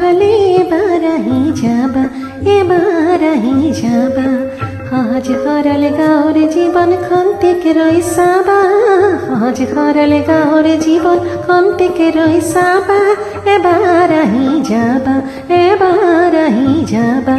ফালে এবাৰাহি যাবা এবাৰাহি যাবা আজ হৰাল গাঁৱৰ জীৱন খন্তেকে ৰৈ চাবা আজ হৰাল গাঁৱৰ জীৱন খন্তেকে ৰৈ চাবা এবাৰাহি যাবা এবাৰাহি যাবা